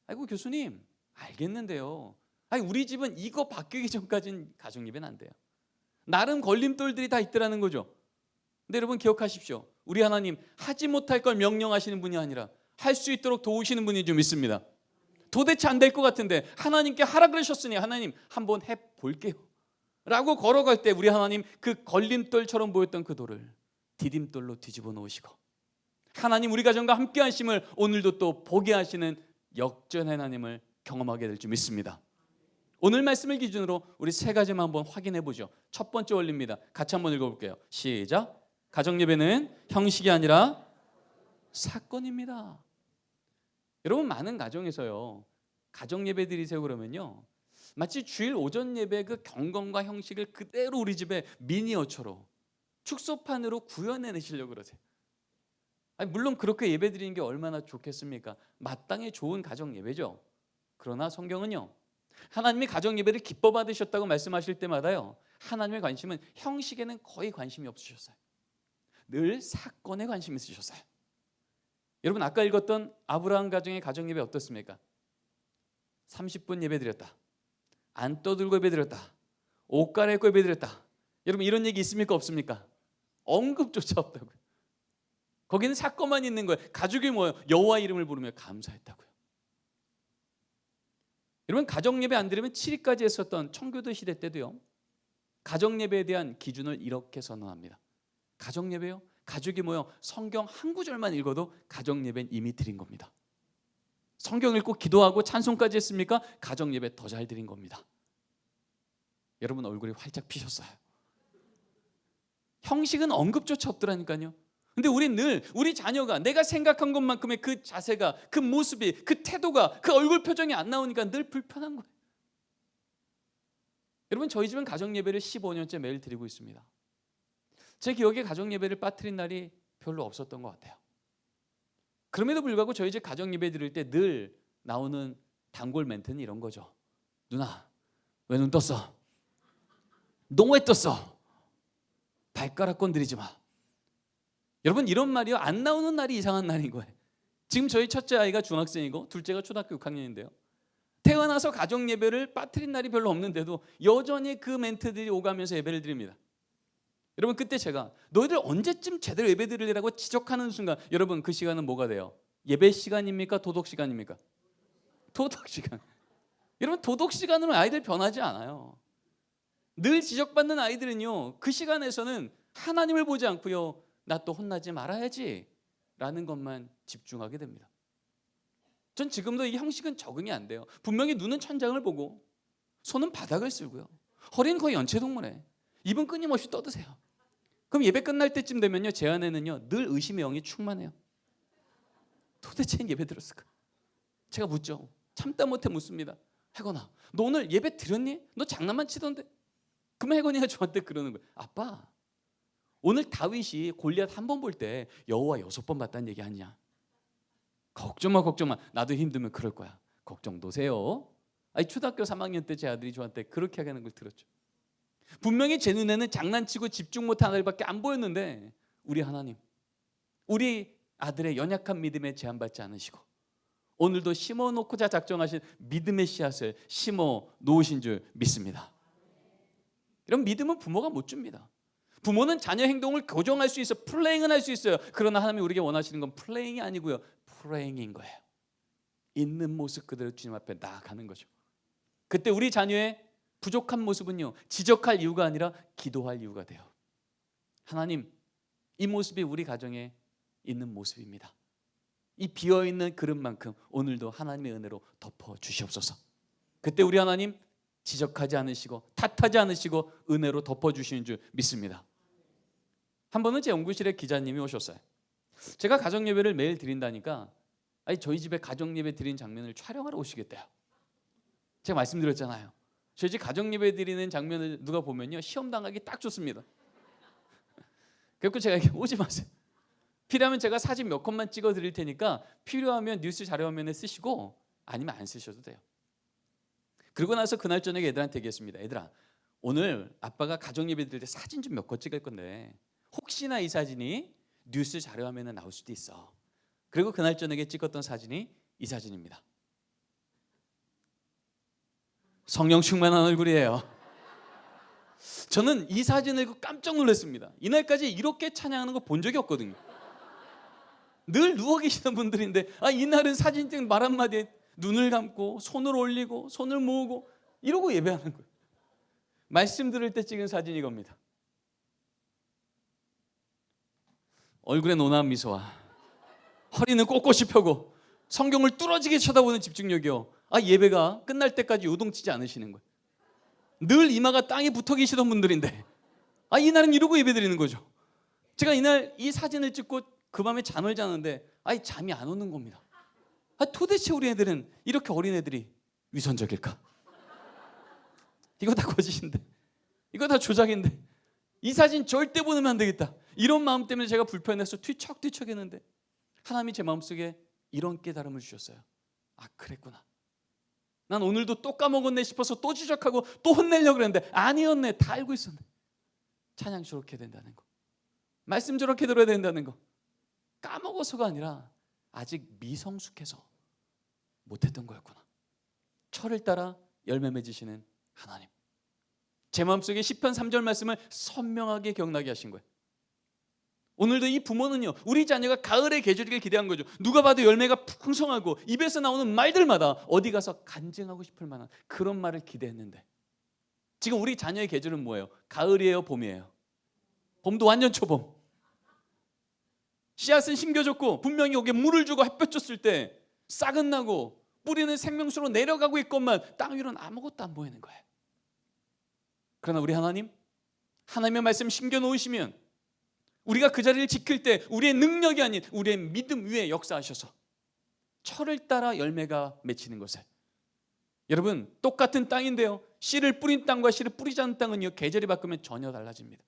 아이고 교수님, 알겠는데요, 아니 우리 집은 이거 바뀌기 전까지는 가정 예배는 안 돼요. 나름 걸림돌들이 다 있더라는 거죠. 근데 여러분 기억하십시오. 우리 하나님 하지 못할 걸 명령하시는 분이 아니라 할 수 있도록 도우시는 분인 줄 믿습니다. 도대체 안 될 것 같은데 하나님께 하라 그러셨으니 하나님 한번 해볼게요 라고 걸어갈 때 우리 하나님 그 걸림돌처럼 보였던 그 돌을 디딤돌로 뒤집어 놓으시고 하나님 우리 가정과 함께 하심을 오늘도 또 보게 하시는 역전 하나님을 경험하게 될 줄 믿습니다. 오늘 말씀을 기준으로 우리 세 가지만 한번 확인해 보죠. 첫 번째 원리입니다. 같이 한번 읽어볼게요. 시작. 가정 예배는 형식이 아니라 사건입니다. 여러분, 많은 가정에서요, 가정 예배 드리세요 그러면요, 마치 주일 오전 예배 그 경건과 형식을 그대로 우리 집에 미니어처로 축소판으로 구현해내시려고 그러세요. 아니, 물론 그렇게 예배 드리는 게 얼마나 좋겠습니까? 마땅히 좋은 가정 예배죠. 그러나 성경은요, 하나님이 가정 예배를 기뻐 받으셨다고 말씀하실 때마다요, 하나님의 관심은 형식에는 거의 관심이 없으셨어요. 늘 사건에 관심이 있으셨어요. 여러분, 아까 읽었던 아브라함 가정의 가정 예배 어떻습니까? 30분 예배 드렸다, 안 떠들고 예배 드렸다, 옷 갈아입고 예배 드렸다. 여러분, 이런 얘기 있습니까 없습니까? 언급조차 없다고요. 거기는 사건만 있는 거예요. 가족이 모여 여호와 이름을 부르며 감사했다고요. 여러분, 가정 예배 안 드리면 7일까지 했었던 청교도 시대 때도요, 가정 예배에 대한 기준을 이렇게 선언합니다. 가정 예배요, 가족이 모여 성경 한 구절만 읽어도 가정 예배는 이미 드린 겁니다. 성경 읽고 기도하고 찬송까지 했습니까? 가정 예배 더 잘 드린 겁니다. 여러분, 얼굴이 활짝 피셨어요. 형식은 언급조차 없더라니까요. 근데 우린 늘 우리 자녀가 내가 생각한 것만큼의 그 자세가, 그 모습이, 그 태도가, 그 얼굴 표정이 안 나오니까 늘 불편한 거예요. 여러분, 저희 집은 가정 예배를 15년째 매일 드리고 있습니다. 제 기억에 가정 예배를 빠뜨린 날이 별로 없었던 것 같아요. 그럼에도 불구하고 저희 집 가정 예배 드릴 때 늘 나오는 단골 멘트는 이런 거죠. 누나, 왜 눈 떴어? 너 왜 떴어? 발가락 건드리지 마. 여러분, 이런 말이요, 안 나오는 날이 이상한 날인 거예요. 지금 저희 첫째 아이가 중학생이고 둘째가 초등학교 6학년인데요 태어나서 가정 예배를 빠뜨린 날이 별로 없는데도 여전히 그 멘트들이 오가면서 예배를 드립니다. 여러분, 그때 제가 너희들 언제쯤 제대로 예배 드리려고 지적하는 순간, 여러분 그 시간은 뭐가 돼요? 예배 시간입니까? 도덕 시간입니까? 도덕 시간. 여러분, 도덕 시간으로 아이들 변하지 않아요. 늘 지적받는 아이들은요, 그 시간에서는 하나님을 보지 않고요, 나 또 혼나지 말아야지 라는 것만 집중하게 됩니다. 전 지금도 이 형식은 적응이 안 돼요. 분명히 눈은 천장을 보고 손은 바닥을 쓸고요, 허리는 거의 연체동물에 입은 끊임없이 떠드세요. 그럼 예배 끝날 때쯤 되면요, 제 안에는요 늘 의심의 영이 충만해요. 도대체 예배 들었을까? 제가 묻죠. 참다 못해 묻습니다. 혜건아, 너 오늘 예배 드렸니? 너 장난만 치던데. 그러면 혜건이가 저한테 그러는 거예요. 아빠, 오늘 다윗이 골리앗 한 번 볼 때 여호와 6번 봤다는 얘기 아니냐? 걱정 마, 걱정 마. 나도 힘들면 그럴 거야. 걱정 노세요. 아니, 초등학교 3학년 때 제 아들이 저한테 그렇게 하는 걸 들었죠. 분명히 제 눈에는 장난치고 집중 못하는 아들밖에 안 보였는데 우리 하나님, 우리 아들의 연약한 믿음에 제한받지 않으시고 오늘도 심어놓고자 작정하신 믿음의 씨앗을 심어 놓으신 줄 믿습니다. 이런 믿음은 부모가 못 줍니다. 부모는 자녀 행동을 교정할 수 있어, 플레잉은 할 수 있어요. 그러나 하나님이 우리에게 원하시는 건 플레잉이 아니고요, 프레잉인 거예요. 있는 모습 그대로 주님 앞에 나아가는 거죠. 그때 우리 자녀의 부족한 모습은요, 지적할 이유가 아니라 기도할 이유가 돼요. 하나님, 이 모습이 우리 가정에 있는 모습입니다. 이 비어있는 그릇만큼 오늘도 하나님의 은혜로 덮어 주시옵소서. 그때 우리 하나님 지적하지 않으시고 탓하지 않으시고 은혜로 덮어주시는 줄 믿습니다. 한 번은 제 연구실에 기자님이 오셨어요. 제가 가정예배를 매일 드린다니까 저희 집에 가정예배 드린 장면을 촬영하러 오시겠대요. 제가 말씀드렸잖아요. 저희 집 가정예배 드리는 장면을 누가 보면요, 시험 당하기 딱 좋습니다. 그래서 제가 오지 마세요. 필요하면 제가 사진 몇 컷만 찍어 드릴 테니까 필요하면 뉴스 자료화면에 쓰시고 아니면 안 쓰셔도 돼요. 그러고 나서 그날 저녁에 애들한테 얘기했습니다. 얘들아, 오늘 아빠가 가정예배 드릴 때 사진 좀 몇 컷 찍을 건데 혹시나 이 사진이 뉴스 자료화면에 나올 수도 있어. 그리고 그날 저녁에 찍었던 사진이 이 사진입니다. 성령 충만한 얼굴이에요. 저는 이 사진을 깜짝 놀랐습니다. 이날까지 이렇게 찬양하는 거 본 적이 없거든요. 늘 누워 계시는 분들인데 이날은 사진 찍은 말 한마디에 눈을 감고 손을 올리고 손을 모으고 이러고 예배하는 거예요. 말씀 들을 때 찍은 사진이 이겁니다. 얼굴에 노란 미소와 허리는 꼿꼿이 펴고 성경을 뚫어지게 쳐다보는 집중력이요. 예배가 끝날 때까지 요동치지 않으시는 거예요. 늘 이마가 땅에 붙어 계시던 분들인데 이날은 이러고 예배드리는 거죠. 제가 이날 이 사진을 찍고 그 밤에 잠을 자는데 잠이 안 오는 겁니다. 도대체 우리 애들은 이렇게 어린 애들이 위선적일까? 이거 다 거짓인데, 이거 다 조작인데, 이 사진 절대 보내면 안 되겠다, 이런 마음 때문에 제가 불편해서 뒤척뒤척 했는데 하나님이 제 마음속에 이런 깨달음을 주셨어요. 그랬구나. 난 오늘도 또 까먹었네 싶어서 또 지적하고 또 혼내려고 그랬는데 아니었네, 다 알고 있었네. 찬양 저렇게 된다는 거, 말씀 저렇게 들어야 된다는 거 까먹어서가 아니라 아직 미성숙해서 못했던 거였구나. 철을 따라 열매 맺으시는 하나님, 제 마음속에 시편 3절 말씀을 선명하게 기억나게 하신 거예요. 오늘도 이 부모는요, 우리 자녀가 가을의 계절이길 기대한 거죠. 누가 봐도 열매가 풍성하고 입에서 나오는 말들마다 어디 가서 간증하고 싶을 만한 그런 말을 기대했는데 지금 우리 자녀의 계절은 뭐예요? 가을이에요, 봄이에요? 봄도 완전 초봄. 씨앗은 심겨졌고 분명히 여기에 물을 주고 햇볕 줬을 때 싹은 나고 뿌리는 생명수로 내려가고 있건만 땅 위로는 아무것도 안 보이는 거예요. 그러나 우리 하나님, 하나님의 말씀 심겨놓으시면 우리가 그 자리를 지킬 때 우리의 능력이 아닌 우리의 믿음 위에 역사하셔서 철을 따라 열매가 맺히는 것을, 여러분 똑같은 땅인데요, 씨를 뿌린 땅과 씨를 뿌리지 않은 땅은요, 계절이 바꾸면 전혀 달라집니다.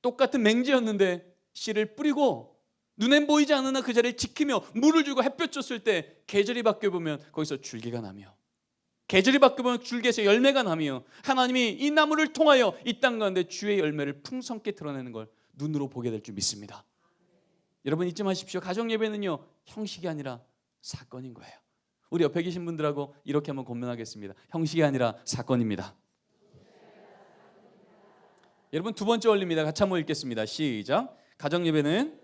똑같은 맹지였는데 씨를 뿌리고 눈엔 보이지 않으나 그 자리를 지키며 물을 주고 햇볕 줬을 때 계절이 바뀌어보면 거기서 줄기가 나며, 계절이 바뀌어보면 줄기에서 열매가 나며, 하나님이 이 나무를 통하여 이 땅 가운데 주의 열매를 풍성케 드러내는 걸 눈으로 보게 될 줄 믿습니다. 여러분 잊지 마십시오. 가정예배는요, 형식이 아니라 사건인 거예요. 우리 옆에 계신 분들하고 이렇게 한번 고민하겠습니다. 형식이 아니라 사건입니다. 여러분 두 번째 원리입니다. 같이 한번 읽겠습니다. 시작. 가정예배는,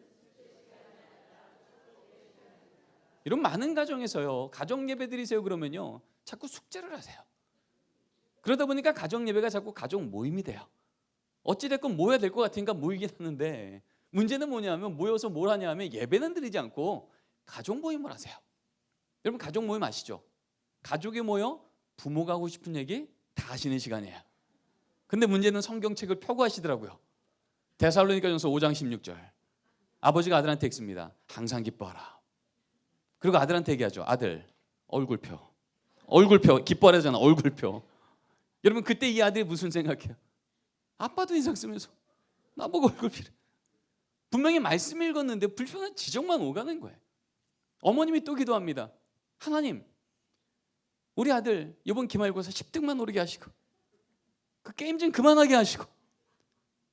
이런 많은 가정에서요, 가정예배 드리세요 그러면요 자꾸 숙제를 하세요. 그러다 보니까 가정예배가 자꾸 가족 모임이 돼요. 어찌됐건 모여야 될 것 같으니까 모이긴 하는데 문제는 뭐냐면 모여서 뭘 하냐 하면 예배는 드리지 않고 가족 모임을 하세요. 여러분 가족 모임 아시죠? 가족이 모여 부모가 하고 싶은 얘기 다 하시는 시간이에요. 근데 문제는 성경책을 펴고 하시더라고요. 데살로니가전서 5장 16절, 아버지가 아들한테 읽습니다. 항상 기뻐하라. 그리고 아들한테 얘기하죠. 아들, 얼굴표. 얼굴표, 기뻐하잖아. 얼굴표. 여러분 그때 이 아들이 무슨 생각해요? 아빠도 인상 쓰면서 나보고 얼굴표를. 분명히 말씀 읽었는데 불편한 지적만 오가는 거예요. 어머님이 또 기도합니다. 하나님, 우리 아들 이번 기말고사 10등만 오르게 하시고, 그 게임 좀 그만하게 하시고,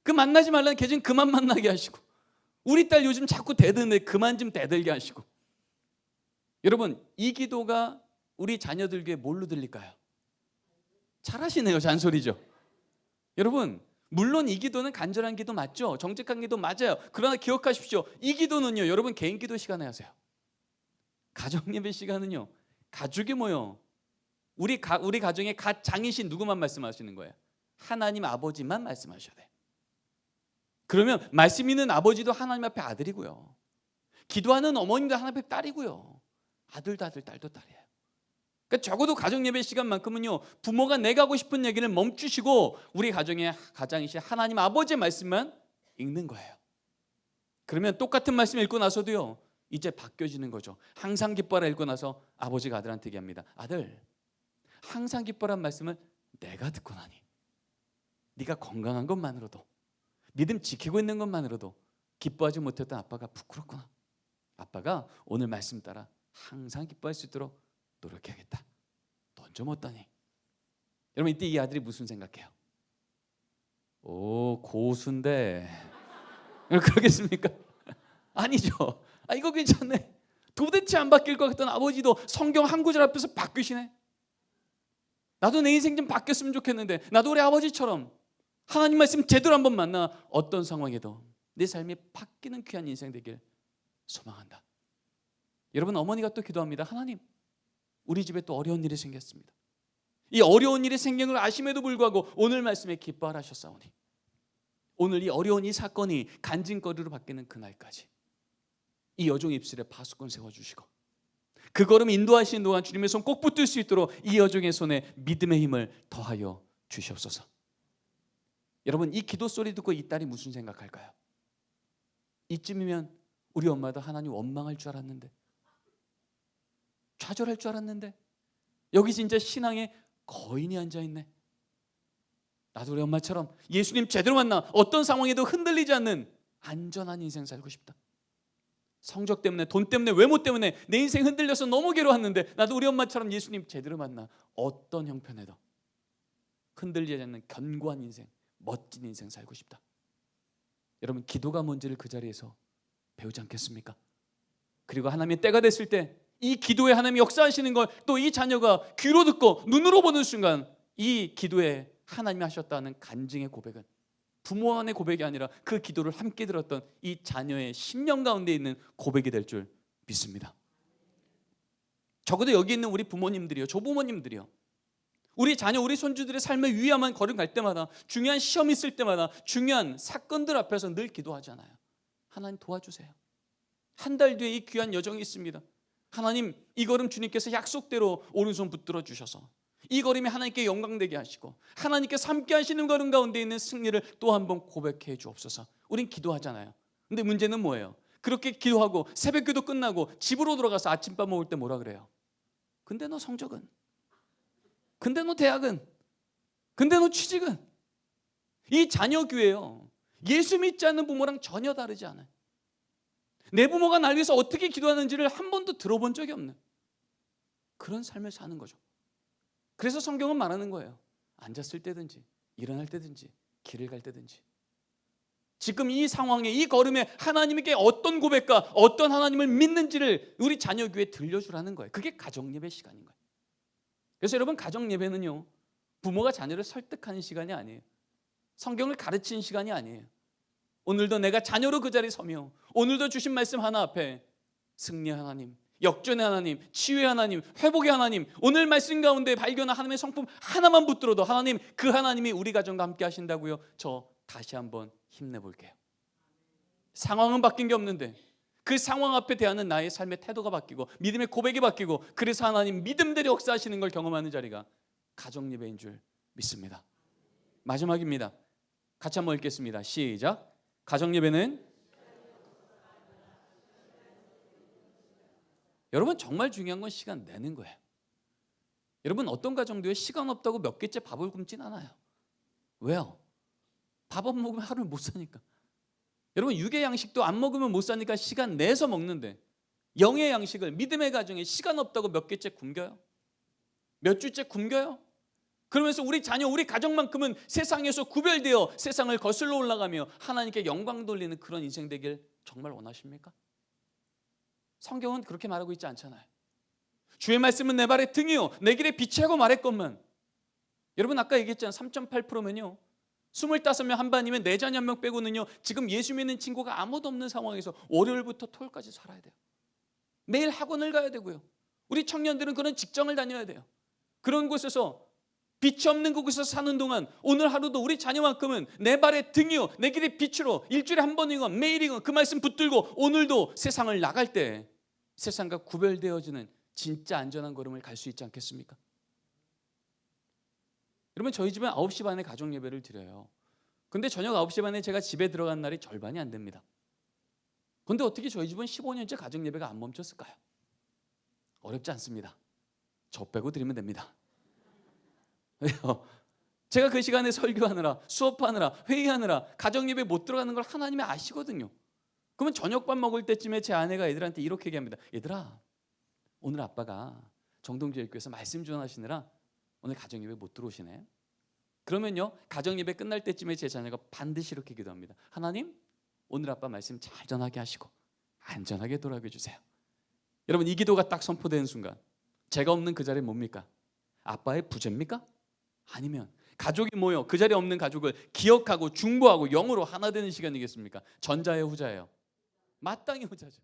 그 만나지 말라는 걔 좀 그만 만나게 하시고, 우리 딸 요즘 자꾸 대드는데 그만 좀 대들게 하시고. 여러분 이 기도가 우리 자녀들 귀에 뭘로 들릴까요? 잘하시네요. 잔소리죠. 여러분 물론 이 기도는 간절한 기도 맞죠? 정직한 기도 맞아요. 그러나 기억하십시오. 이 기도는요, 여러분 개인 기도 시간에 하세요. 가정 예배 시간은요, 가족이 모여 우리 가정의 가장이신 누구만 말씀하시는 거예요? 하나님 아버지만 말씀하셔야 돼요. 그러면 말씀 있는 아버지도 하나님 앞에 아들이고요, 기도하는 어머님도 하나님 앞에 딸이고요, 아들도 아들, 딸도 딸이에요. 그러니까 적어도 가정 예배 시간만큼은요, 부모가 내가 하고 싶은 얘기를 멈추시고 우리 가정의 가장이신 하나님 아버지의 말씀만 읽는 거예요. 그러면 똑같은 말씀 읽고 나서도요, 이제 바뀌어지는 거죠. 항상 기뻐라 읽고 나서 아버지가 아들한테 얘기합니다. 아들, 항상 기뻐란 말씀을 내가 듣고 나니 네가 건강한 것만으로도, 믿음 지키고 있는 것만으로도 기뻐하지 못했던 아빠가 부끄럽구나. 아빠가 오늘 말씀 따라 항상 기뻐할 수 있도록 노력해야겠다. 넌 좀 어떠니? 여러분 이때 이 아들이 무슨 생각해요? 오, 고수인데 그러겠습니까? 아니죠. 이거 괜찮네. 도대체 안 바뀔 것 같던 아버지도 성경 한 구절 앞에서 바뀌시네. 나도 내 인생 좀 바뀌었으면 좋겠는데, 나도 우리 아버지처럼 하나님 말씀 제대로 한번 만나 어떤 상황에도 내 삶이 바뀌는 귀한 인생 되길 소망한다. 여러분 어머니가 또 기도합니다. 하나님, 우리 집에 또 어려운 일이 생겼습니다. 이 어려운 일이 생긴 걸 아심에도 불구하고 오늘 말씀에 기뻐하라 하셨사오니, 오늘 이 어려운 이 사건이 간증거리로 바뀌는 그날까지 이 여종 입술에 파수꾼 세워주시고, 그 걸음 인도하시는 동안 주님의 손 꼭 붙들 수 있도록 이 여종의 손에 믿음의 힘을 더하여 주시옵소서. 여러분 이 기도 소리 듣고 이 딸이 무슨 생각할까요? 이쯤이면 우리 엄마도 하나님 원망할 줄 알았는데, 좌절할 줄 알았는데, 여기 진짜 신앙의 거인이 앉아있네. 나도 우리 엄마처럼 예수님 제대로 만나 어떤 상황에도 흔들리지 않는 안전한 인생 살고 싶다. 성적 때문에, 돈 때문에, 외모 때문에 내 인생 흔들려서 너무 괴로웠는데 나도 우리 엄마처럼 예수님 제대로 만나 어떤 형편에도 흔들리지 않는 견고한 인생, 멋진 인생 살고 싶다. 여러분 기도가 뭔지를 그 자리에서 배우지 않겠습니까? 그리고 하나님의 때가 됐을 때 이 기도에 하나님이 역사하시는 걸 또 이 자녀가 귀로 듣고 눈으로 보는 순간 이 기도에 하나님이 하셨다는 간증의 고백은 부모만의 고백이 아니라 그 기도를 함께 들었던 이 자녀의 심령 가운데 있는 고백이 될 줄 믿습니다. 적어도 여기 있는 우리 부모님들이요, 조부모님들이요, 우리 자녀, 우리 손주들의 삶의 위험한 걸음 갈 때마다, 중요한 시험 있을 때마다, 중요한 사건들 앞에서 늘 기도하잖아요. 하나님 도와주세요. 한 달 뒤에 이 귀한 여정이 있습니다. 하나님 이 걸음 주님께서 약속대로 오른손 붙들어 주셔서 이 걸음이 하나님께 영광되게 하시고 하나님께서 함께 하시는 걸음 가운데 있는 승리를 또 한 번 고백해 주옵소서. 우린 기도하잖아요. 근데 문제는 뭐예요? 그렇게 기도하고 새벽기도 끝나고 집으로 돌아가서 아침밥 먹을 때 뭐라 그래요? 근데 너 성적은? 근데 너 대학은? 근데 너 취직은? 이 자녀 교회요, 예수 믿지 않는 부모랑 전혀 다르지 않아요. 내 부모가 날 위해서 어떻게 기도하는지를 한 번도 들어본 적이 없는 그런 삶을 사는 거죠. 그래서 성경은 말하는 거예요. 앉았을 때든지 일어날 때든지 길을 갈 때든지 지금 이 상황에, 이 걸음에 하나님께 어떤 고백과 어떤 하나님을 믿는지를 우리 자녀 교회에 들려주라는 거예요. 그게 가정예배 시간인 거예요. 그래서 여러분 가정예배는요, 부모가 자녀를 설득하는 시간이 아니에요. 성경을 가르치는 시간이 아니에요. 오늘도 내가 자녀로 그 자리에 서며 오늘도 주신 말씀 하나 앞에 승리의 하나님, 역전의 하나님, 치유의 하나님, 회복의 하나님, 오늘 말씀 가운데 발견한 하나님의 성품 하나만 붙들어도 하나님, 그 하나님이 우리 가정과 함께 하신다고요. 저 다시 한번 힘내볼게요. 상황은 바뀐 게 없는데 그 상황 앞에 대하는 나의 삶의 태도가 바뀌고 믿음의 고백이 바뀌고, 그래서 하나님 믿음대로 역사하시는 걸 경험하는 자리가 가정예배인 줄 믿습니다. 마지막입니다. 같이 한번 읽겠습니다. 시작. 가정예배는 여러분 정말 중요한 건 시간 내는 거예요. 여러분 어떤 가정도에 시간 없다고 몇 개째 밥을 굶진 않아요. 왜요? 밥 안 먹으면 하루를 못 사니까. 여러분 육의 양식도 안 먹으면 못 사니까 시간 내서 먹는데, 영의 양식을, 믿음의 가정에 시간 없다고 몇 개째 굶겨요? 몇 주째 굶겨요? 그러면서 우리 자녀, 우리 가정만큼은 세상에서 구별되어 세상을 거슬러 올라가며 하나님께 영광 돌리는 그런 인생 되길 정말 원하십니까? 성경은 그렇게 말하고 있지 않잖아요. 주의 말씀은 내 발의 등이요 내 길의 빛이라고 말했건만, 여러분 아까 얘기했잖아요. 3.8%면요 25명 한 반이면 내 자녀 한 명 빼고는요 지금 예수 믿는 친구가 아무도 없는 상황에서 월요일부터 토요일까지 살아야 돼요. 매일 학원을 가야 되고요. 우리 청년들은 그런 직장을 다녀야 돼요. 그런 곳에서 빛이 없는 곳에서 사는 동안 오늘 하루도 우리 자녀만큼은 내 발의 등이요 내 길의 빛으로 일주일에 한 번이건 매일이건 그 말씀 붙들고 오늘도 세상을 나갈 때 세상과 구별되어지는 진짜 안전한 걸음을 갈 수 있지 않겠습니까? 여러분 저희 집은 9시 반에 가정 예배를 드려요. 근데 저녁 9시 반에 제가 집에 들어간 날이 절반이 안 됩니다. 근데 어떻게 저희 집은 15년째 가정 예배가 안 멈췄을까요? 어렵지 않습니다. 저 빼고 드리면 됩니다. 왜요? 제가 그 시간에 설교하느라, 수업하느라, 회의하느라 가정 예배 못 들어가는 걸 하나님이 아시거든요. 그러면 저녁밥 먹을 때쯤에 제 아내가 애들한테 이렇게 얘기합니다. 얘들아, 오늘 아빠가 정동제일교회에서 말씀 전하시느라 오늘 가정 예배 못 들어오시네. 그러면요 가정 예배 끝날 때쯤에 제 자녀가 반드시 이렇게 기도합니다. 하나님, 오늘 아빠 말씀 잘 전하게 하시고 안전하게 돌아오게 해주세요. 여러분 이 기도가 딱 선포되는 순간 제가 없는 그 자리는 뭡니까? 아빠의 부재입니까? 아니면 가족이 모여 그 자리에 없는 가족을 기억하고 중보하고 영으로 하나 되는 시간이겠습니까? 전자예요, 후자예요? 마땅히 후자죠.